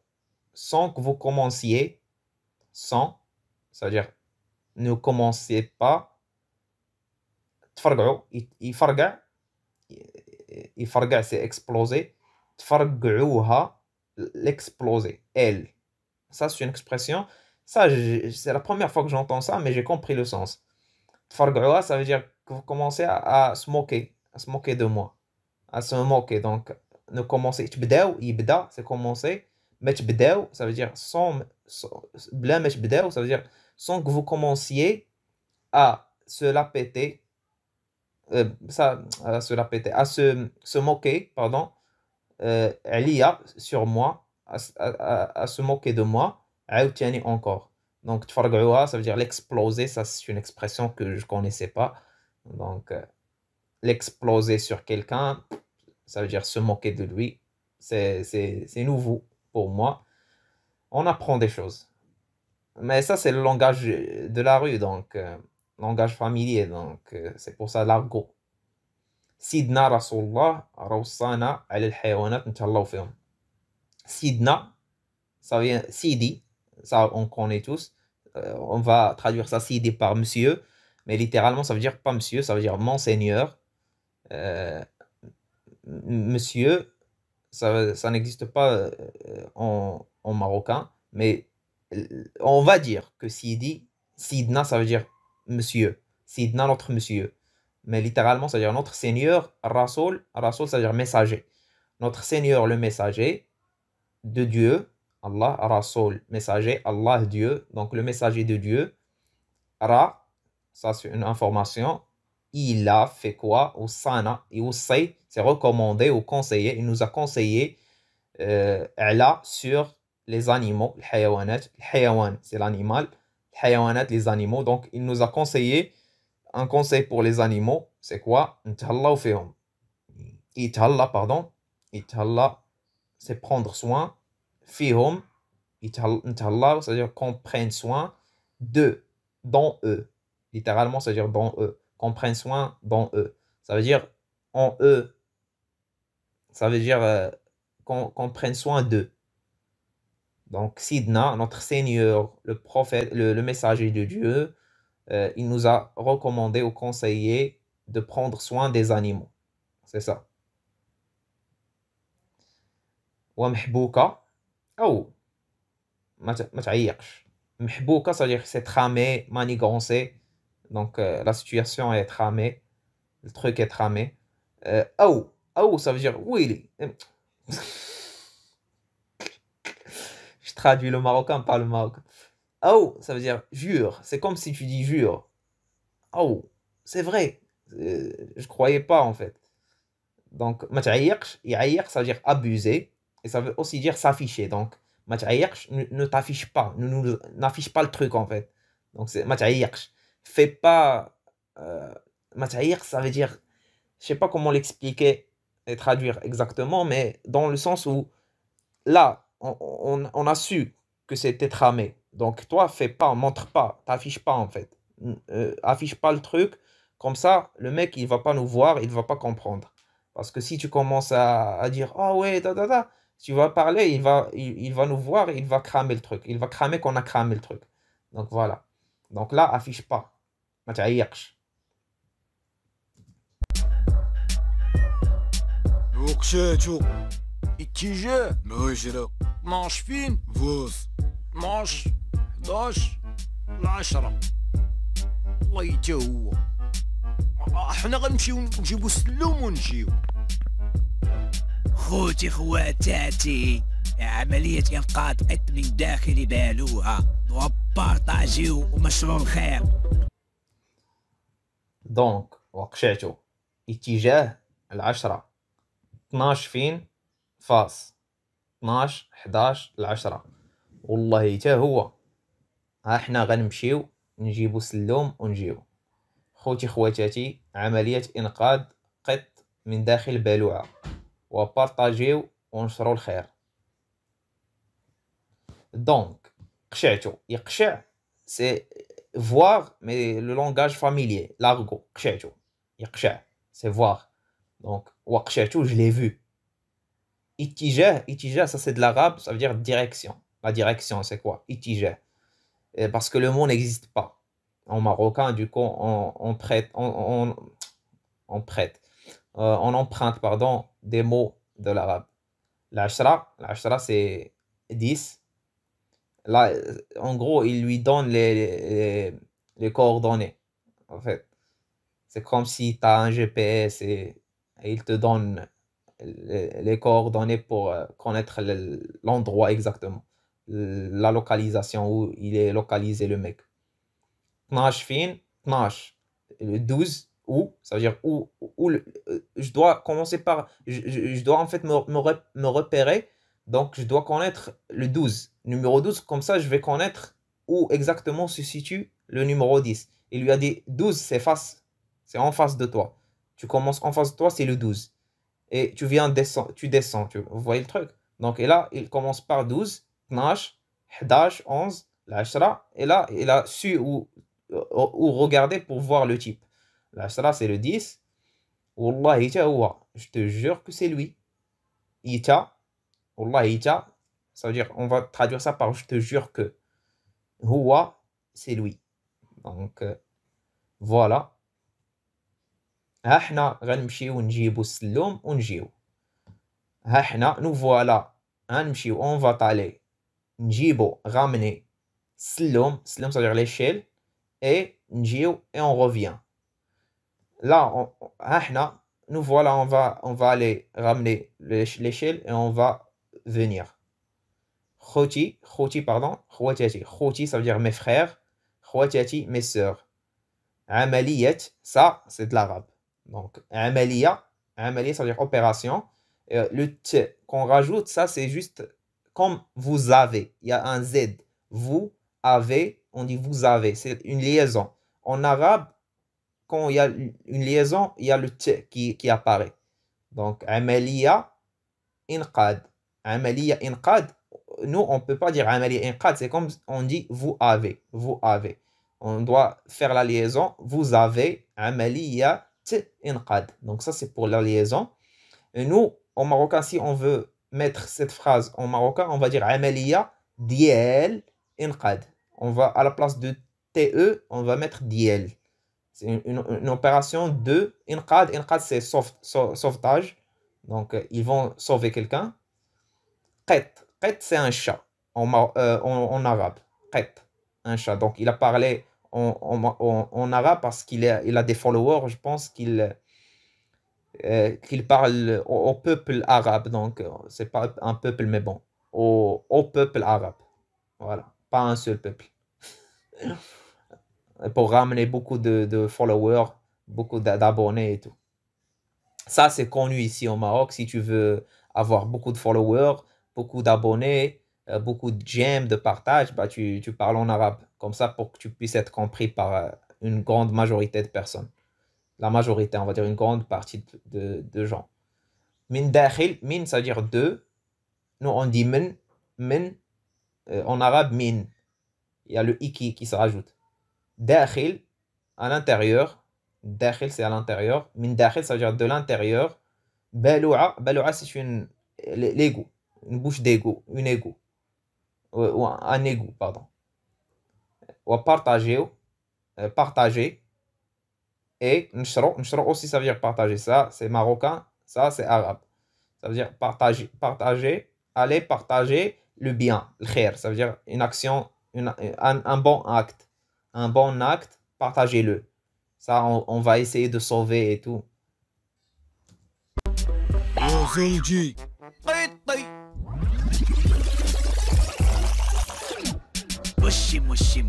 sans que vous commenciez. Sans, c'est-à-dire ne commencez pas. تفرقعوا يفرقع c'est exploser. تفرقعوها l'exploser, elle. Ça c'est une expression. Ça c'est la première fois que j'entends ça, mais j'ai compris le sens. تفرقعوها, ça veut dire que vous commencez à se moquer de moi, à se moquer. Donc ne commencer تبداو يبدا c'est commencer ما تبداو ça veut dire بلا ما تبداو ça veut dire sans que vous commenciez à se la péter à se la péter à se moquer pardon عليا sur moi à se moquer de moi عاوتاني encore donc تفرقعوها ça veut dire l'exploser ça c'est une expression que je connaissais pas donc l'exploser sur quelqu'un ça veut dire se moquer de lui c'est nouveau pour moi on apprend des choses mais ça c'est le langage de la rue donc langage familier donc c'est pour ça l'argot سيدنا رسول الله راه وصانا على الحيوانات نتهلاو فيهم سيدنا ça vient Sidi ça on connaît tous on va traduire ça Sidi par monsieur mais littéralement ça veut dire pas monsieur ça veut dire monseigneur monsieur ça n'existe pas en marocain mais on va dire que Sidi Sidna ça veut dire monsieur Sidna notre monsieur mais littéralement ça veut dire notre seigneur Rasoul ça veut dire messager notre seigneur le messager de Dieu Allah Rasoul messager Allah Dieu donc le messager de Dieu Ra ça c'est une information il a fait quoi ou sana et aussi c'est recommandé ou conseillé il nous a conseillé ala sur les animaux الحيوانات الحيوان c'est l'animal الحيوانات les animaux donc il nous a conseillé un conseil pour les animaux c'est quoi نتهلاو فيهم يتهلا pardon يتهلا c'est prendre soin فيهم نتهلاو c'est-à-dire qu'on prenne soin d'eux dans eux littéralement c'est-à-dire dans eux qu'on prenne soin dans eux ça veut dire en eux ça veut dire qu'on prenne soin d'eux donc Sidna notre Seigneur le prophète le messager de Dieu il nous a recommandé ou conseillé de prendre soin des animaux c'est ça ومحبوكة أو ما تعيقش محبوكة ça veut dire c'est tramé manigancé donc la situation est tramée le truc est tramé أو ça veut dire ويلي je traduis le marocain par le marocain أو ça veut dire jure c'est comme si tu dis jure أو c'est vrai je croyais pas en fait donc ما تعيقش يعيق ça veut dire abuser et ça veut aussi dire s'afficher donc ما تعيقش ne t'affiche pas n'affiche pas le truc en fait donc c'est ما تعيقش fais pas ما تعيق ça veut dire je sais pas comment l'expliquer et traduire exactement mais dans le sens où là on a su que c'était tramé donc toi fais pas montre pas t'affiche pas en fait affiche pas le truc comme ça le mec il va pas nous voir il va pas comprendre parce que si tu commences à dire ah ouais tu vas parler il va nous voir il va cramer le truc il va cramer qu'on a cramé le truc donc voilà donc là affiche pas ما تعيقش وقشاتو اتجاه مهاجرة 12 فين فوز 12 11 10 والله حتى هو احنا غنمشيو نجيبو السلوم ونجيو خوتي خواتاتي عملية إنقاذ قط من داخل بالوها وبارطاجيو ومشروع الخير دونك وقشاتو اتجاه 10 12 فين فاس 12 11 10 والله حتى هو ها حنا غنمشيو نجيبو سلوم ونجيو خوتي خواتاتي عملية إنقاذ قط من داخل بالوعة وبارطاجيو ونشرو الخير دونك قشعتو يقشع سي voir mais le langage familier l'argot قشعتو يقشع c'est voir donc وقشعتو je l'ai vu اتجاه ça c'est de l'arabe ça veut dire direction la direction c'est quoi اتجاه parce que le mot n'existe pas en marocain du coup on prête on prête on emprunte pardon des mots de l'arabe l'ashra c'est 10 là en gros il lui donne les coordonnées en fait c'est comme si tu as un GPS et il te donne les coordonnées pour connaître l'endroit exactement, la localisation où il est localisé le mec. 12 fin, 12, le 12 où, ça veut dire où je dois commencer par, je dois en fait me repérer, donc je dois connaître le 12, numéro 12, comme ça je vais connaître où exactement se situe le numéro 10. Il lui a dit 12, c'est en face de toi. Tu commences en face de toi, c'est le 12. Et tu descends, vous voyez le truc? Donc, et là, il commence par 12, 12, 11, 11, l'ashra, et là, il a su où regarder pour voir le type. L'ashra, c'est le 10. Wallah, je te jure que c'est lui. Ita, Wallah, ita, ça veut dire, on va traduire ça par je te jure que. Huwa, c'est lui. Donc, voilà. ها حنا غنمشيو نجيبو السلوم ونجيو. ها حنا nous voilà غنمشيو on va aller نجيبو ramener السلوم ça veut dire l'échelle et نجيو et on revient. Là ها حنا nous voilà on va aller ramener l'échelle et on va venir. خوتي pardon خواتاتي ça veut dire mes frères, خواتاتي mes sœurs. عملية ça c'est de l'arabe. Donc, Amalia, ça veut dire opération. Le T qu'on rajoute, ça c'est juste comme vous avez. Il y a un Z. Vous avez, on dit vous avez. C'est une liaison. En arabe, quand il y a une liaison, il y a le T qui apparaît. Donc, Amalia inqad. Amalia inqad. Nous, on ne peut pas dire Amalia inqad. C'est comme on dit vous avez. Vous avez. On doit faire la liaison. Vous avez Amalia inqad. Donc ça c'est pour la liaison. Et nous en marocain, si on veut mettre cette phrase en marocain, on va dire amaliya diel inqad. On va à la place de te, on va mettre diel. C'est une opération de inqad. Inqad c'est sauvetage. Donc ils vont sauver quelqu'un. Qet c'est un chat en arabe. Qet, un chat. Donc il a parlé en arabe parce qu'il a des followers, je pense qu'il parle au peuple arabe, donc c'est pas un peuple mais bon, au peuple arabe, voilà, pas un seul peuple. Pour ramener beaucoup de followers, beaucoup d'abonnés et tout. Ça c'est connu ici au Maroc. Si tu veux avoir beaucoup de followers, beaucoup d'abonnés, beaucoup de j'aime, de partage, bah tu parles en arabe, comme ça pour que tu puisses être compris par une grande majorité de personnes. La majorité, on va dire une grande partie de gens. Min dakhil, min ça veut dire de. Nous on dit min, en arabe min. Il y a le i qui se rajoute. Dakhil, à l'intérieur. Dakhil c'est à l'intérieur. Min dakhil ça veut dire de l'intérieur. Baloua c'est l'égout, une bouche d'égout, une égout. Ou un égout, pardon. Ou partager, et nshro aussi ça veut dire partager. Ça c'est marocain, ça c'est arabe. Ça veut dire partager, aller partager le bien, le khair. Ça veut dire une action, un bon acte. Un bon acte, partagez-le. Ça on va essayer de sauver et tout.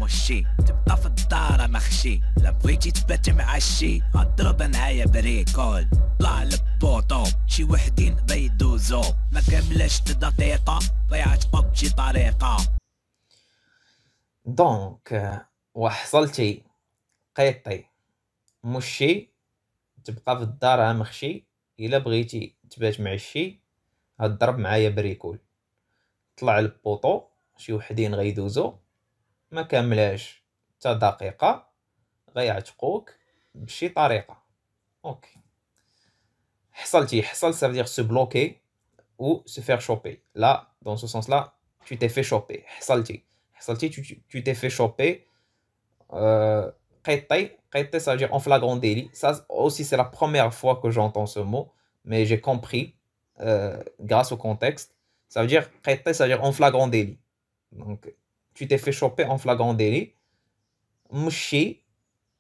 مشي تبقى في الدار مخشي لا بغيتي تبات معشي اضرب معايا بريكول طلع لبوطو شي وحدين بيدوزو ما كاملاش دقيقة ضيعت بشي طريقة. دونك وحصلتي قيطي مشي تبقى في الدار مخشي الا بغيتي تبات معشي اضرب معايا بريكول طلع لبوطو شي وحدين غيدوزو ما كاملاش حتى دقيقة غيعتقوك بشي طريقة. اوكي حصل ça veut dire se bloquer ou se faire choper. Là dans ce sens là tu t'es fait choper. حصلتي tu t'es fait choper. قيطي ça veut dire en flagrant délit. Ça aussi c'est la première fois que j'entends ce mot, mais j'ai compris grâce au contexte. Ça veut dire قيطي ça veut dire en flagrant délit. Donc tu t'es fait choper en flagrant délit. Mouchi,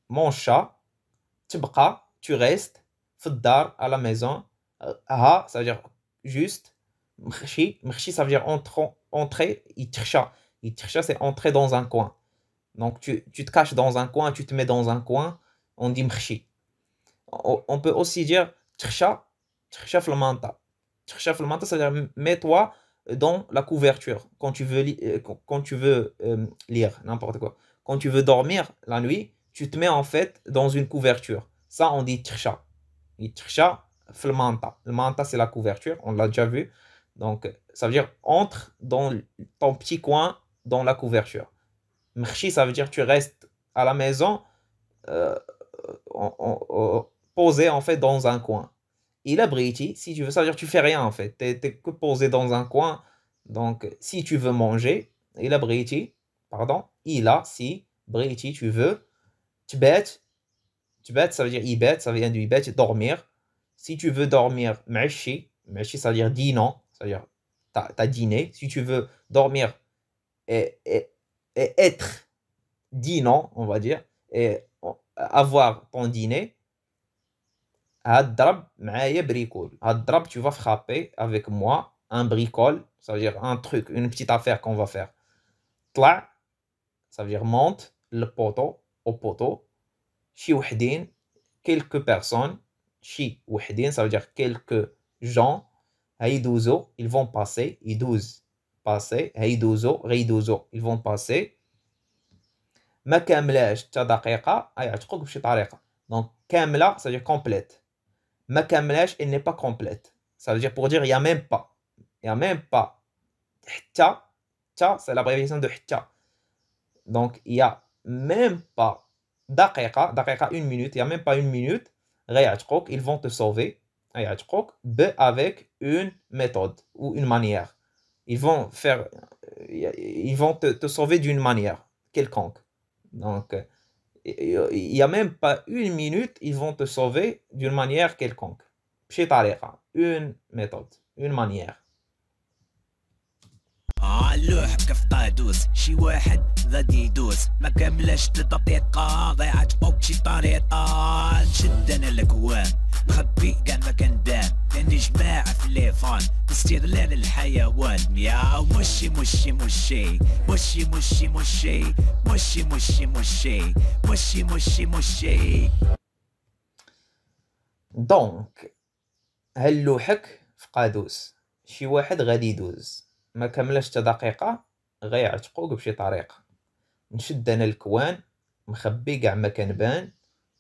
mon chat, tibqa, tu restes, fi dar, à la maison, Ha, ça veut dire juste. Mkhchi, ça veut dire entrer. Ytkhcha, c'est entrer dans un coin. Donc tu te caches dans un coin, tu te mets dans un coin, on dit mkhchi. On peut aussi dire tkhcha fil manta. Tkhcha fil manta, ça veut dire mets-toi dans la couverture quand tu veux lire n'importe quoi. Quand tu veux dormir la nuit, tu te mets en fait dans une couverture. Ça on dit tkhcha. Tkhcha fil manta. Le manta c'est la couverture, on l'a déjà vu. Donc ça veut dire entre dans ton petit coin dans la couverture. Mkhchi, ça veut dire tu restes à la maison posé en fait dans un coin. Il a briti, si tu veux, ça veut dire tu fais rien en fait. T'es que posé dans un coin. Donc si tu veux manger, il a briti, pardon, il a, si, briti, tu veux. Tbet, ça veut dire ibet, ça vient du ibet, dormir. Si tu veux dormir, m'achi, ça veut dire dînant, ça veut dire t'as dîné. Si tu veux dormir et être dînant, on va dire, et avoir ton dîner, hadrab ma'aya bricole. Hadrab, tu vas frapper avec moi un bricole, ça veut dire un truc, une petite affaire qu'on va faire. Tla, ça veut dire monte le poteau, au poteau. Chi wahdin, quelques personnes. Chi wahdin, ça veut dire quelques gens. Haïdouzo, ils vont passer. Idouz, passer. Haïdouzo, raïdouzo, ils vont passer. Ma kamlash ta daqiqa, ayatqouk b'shi tariqa. Donc kamla, ça veut dire complète. Ma kamlash, elle n'est pas complète. Ça veut dire pour dire il n'y a même pas. Il n'y a même pas. Ta, c'est l'abréviation de ta. Donc il n'y a même pas. Daqiqa, une minute, il n'y a même pas une minute. Ayatqouk, ils vont te sauver. Ayatqouk, avec une méthode ou une manière. Ils vont te sauver d'une manière quelconque. Donc, il n'y a même pas une minute, ils vont te sauver d'une manière quelconque. Une méthode, une manière. اللوح كيف طادوس شي واحد غادي يدوس ما كاملاش دقيقة ضيعت فوق شي طريقة نشد انا الكوان مخبي كاع ما كنبان كاين جماعة في الليفون باستغلال الحيوان يا مشي مشي مشي مشي مشي مشي مشي مشي مشي مشي مشي مشي. دونك هاللوحك في قادوس شي واحد غادي يدوز ما كملش حتى دقيقة غيعتقوك بشي طريقة. نشد انا الكوان مخبي كاع ما كنبان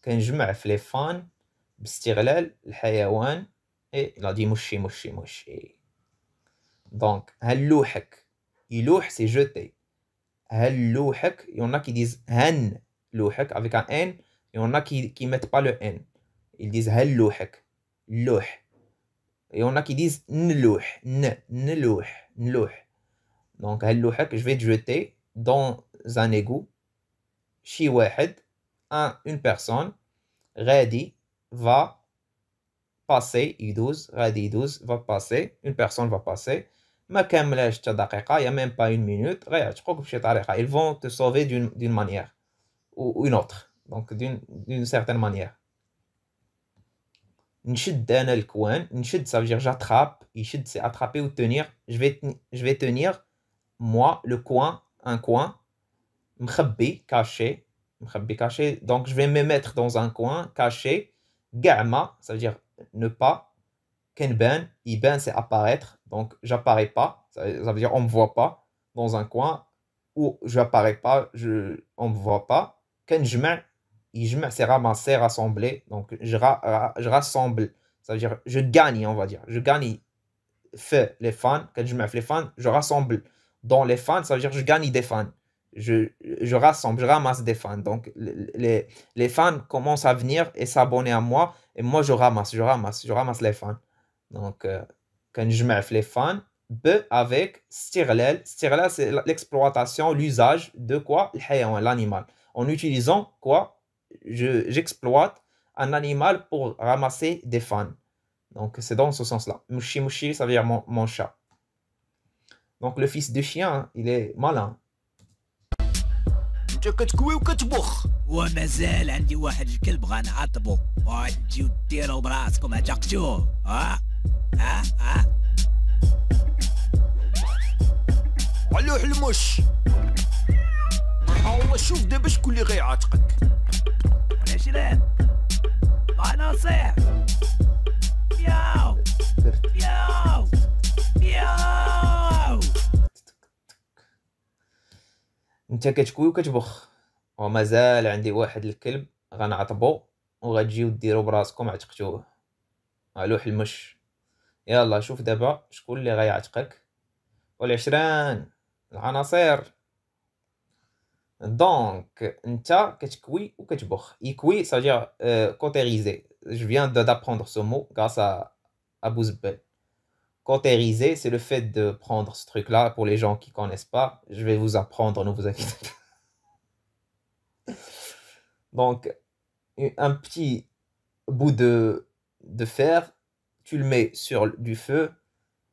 كنجمع في لي فان باستغلال الحيوان اي لا دي مشي مشي مشي. دونك هاللوحك يلوح سي جوتي. هاللوحك يونا كي ديز هن لوحك avec un n يونا كي mettent pas le n ils disent هاللوحك اللوح. Et on a qui disent nlouh, nlouh. Donc, je vais te jeter dans un égout. Chi wahed, une personne, radi va passer, idouz, radi idouz va passer, une personne va passer. Ma kamlash ta daqiqa, il n'y a même pas une minute. Ils vont te sauver d'une manière ou une autre. Donc, d'une certaine manière. Nchid ana l'kouan, nchid ça veut dire j'attrape, ychid c'est attraper ou tenir. Je vais tenir moi le coin, un coin, mkhabbi, caché, donc je vais me mettre dans un coin caché. Ga'ma, ça veut dire ne pas. Kenban, iban c'est apparaître, donc j'apparais pas, ça veut dire on me voit pas dans un coin, ou j'apparais pas, on me voit pas. Kenjma, c'est ramasser, rassembler. Donc, je rassemble. Ça veut dire, je gagne, on va dire. Je gagne fait les fans. Quand je mets les fans, je rassemble dans les fans. Ça veut dire, je gagne des fans. Je rassemble, je ramasse des fans. Donc, les fans commencent à venir et s'abonner à moi. Et moi, je ramasse les fans. Donc, quand je mets les fans, avec stirlel. Stirlel, c'est l'exploitation, l'usage de quoi? L'animal. En utilisant quoi? J'exploite un animal pour ramasser des fans. Donc c'est dans ce sens-là. Mouchi mouchi, ça veut dire mon chat. Donc le fils du chien, il est malin. انت كتكوي وكتبخ ومازال عندي واحد الكلب غنعاطبو وتجيو ديرو براسكم عجقتوه. علوح المش. الله شوف دابا شكون اللي غيعاتقك. والعشرين عناصر. ياو ياو ياو. انت كتكوي وكتبخ ومازال عندي واحد الكلب غنعطبو وغتجيو ديرو براسكم عتقتوه. علوح المش. يلا شوف دابا شكون اللي غيعتقك. والعشران العناصر. دونك انت كتكوي وكتبخ. يكوي c'est-à-dire cautériser. Je viens d'apprendre ce mot grâce à Bouzbel. Cautériser, c'est le fait de prendre ce truc-là. Pour les gens qui connaissent pas, je vais vous apprendre, ne vous inquiétez pas. Donc, un petit bout de fer, tu le mets sur du feu,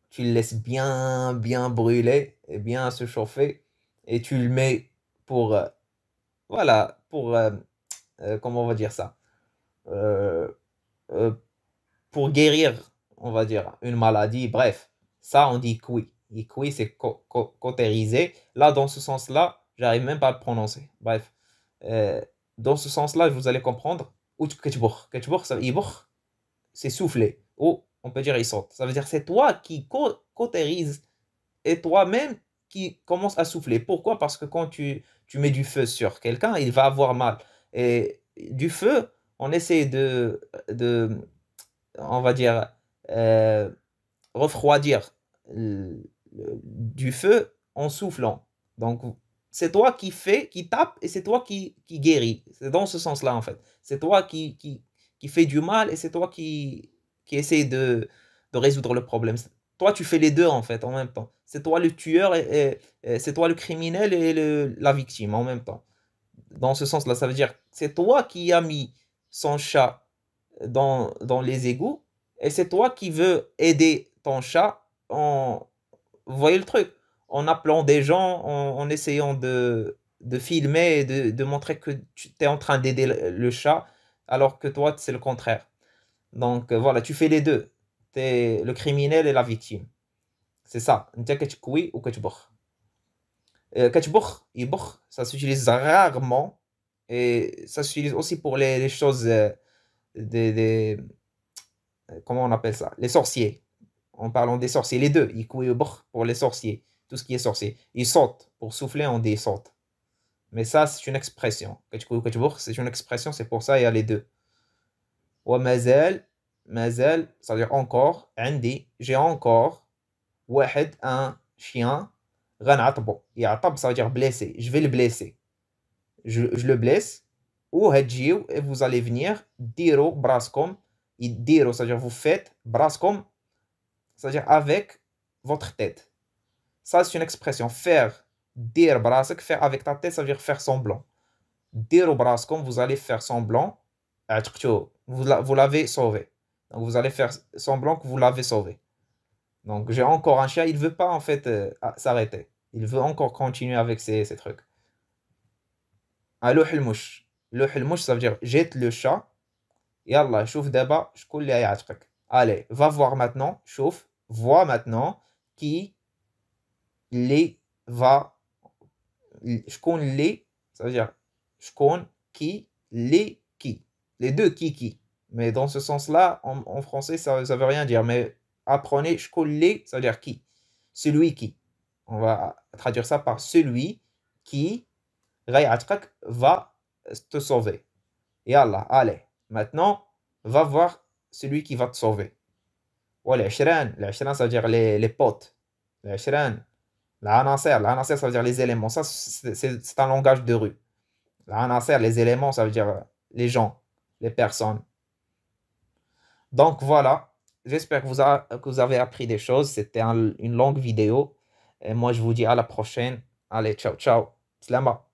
tu le laisses bien brûler et bien se chauffer, et tu le mets pour, voilà, pour, comment on va dire ça, pour guérir, on va dire, une maladie, bref, ça on dit cuit. Cuit, c'est cautériser. Là, dans ce sens-là, j'arrive même pas à le prononcer. Bref, dans ce sens-là, vous allez comprendre. Ou ketchbokh, ça yibokh, c'est souffler. Ou on peut dire il saute. Ça veut dire c'est toi qui cautérise et toi-même qui commence à souffler. Pourquoi? Parce que quand tu mets du feu sur quelqu'un, il va avoir mal. Et du feu, on essaie de on va dire, refroidir du feu en soufflant. Donc, c'est toi qui tape et c'est toi qui guérit. C'est dans ce sens-là, en fait. C'est toi qui fait du mal et c'est toi qui essaie de résoudre le problème. Toi, tu fais les deux, en fait, en même temps. C'est toi le tueur et c'est toi le criminel et la victime, en même temps. Dans ce sens-là, ça veut dire c'est toi qui as mis son chat dans les égouts et c'est toi qui veux aider ton chat en... Vous voyez le truc? En appelant des gens, en essayant de filmer et de montrer que tu es en train d'aider le chat alors que toi, c'est le contraire. Donc voilà, tu fais les deux. Tu es le criminel et la victime. C'est ça. Nta ketkoui ou ketbokh. Ketbokh, yibokh, ça s'utilise rarement et ça s'utilise aussi pour les choses comment on appelle ça? Les sorciers. En parlant des sorciers, les deux, yikoui ou bokh pour les sorciers, tout ce qui est sorcier. Ils sautent, pour souffler on dit saute. Mais ça c'est une expression. Ketkoui ou ketbokh, c'est une expression, c'est pour ça il y a les deux. Wa mazal, ça veut dire encore, andi, j'ai encore, wahed, un chien, ghan'atbo. Ya'tab, ça veut dire blessé, je vais le blesser. Je le blesse, ou hadjiou, et vous allez venir, diro braskom, diro, c'est-à-dire vous faites, braskom, c'est-à-dire avec votre tête. Ça, c'est une expression. Faire, dir brasek, faire avec ta tête, ça veut dire faire semblant. Diro braskom, vous allez faire semblant, vous l'avez sauvé. Donc, vous allez faire semblant que vous l'avez sauvé. Donc, j'ai encore un chat, il ne veut pas en fait s'arrêter. Il veut encore continuer avec ces trucs. Alouh el-mouch. Louh el-mouch, ça veut dire jette le chat. Yallah, chouf d'aba, shkoul li ayatqak. Allez, va voir maintenant, chouf, vois maintenant qui les va. Shkoun les, ça veut dire shkoun qui les qui. Les deux qui. Mais dans ce sens-là, en français, ça ne veut rien dire. Mais apprenez shkoun les, ça veut dire qui. Celui qui. On va traduire ça par celui qui va te sauver. Yallah, allez. Maintenant, va voir celui qui va te sauver. Ouais, les ashran, ça veut dire les potes. Les ashran, l'anasser, ça veut dire les éléments. Ça, c'est un langage de rue. L'anasser, les éléments, ça veut dire les gens, les personnes. Donc voilà, j'espère que vous avez appris des choses. C'était une longue vidéo. Et moi, je vous dis à la prochaine. Allez, ciao, ciao. Slama.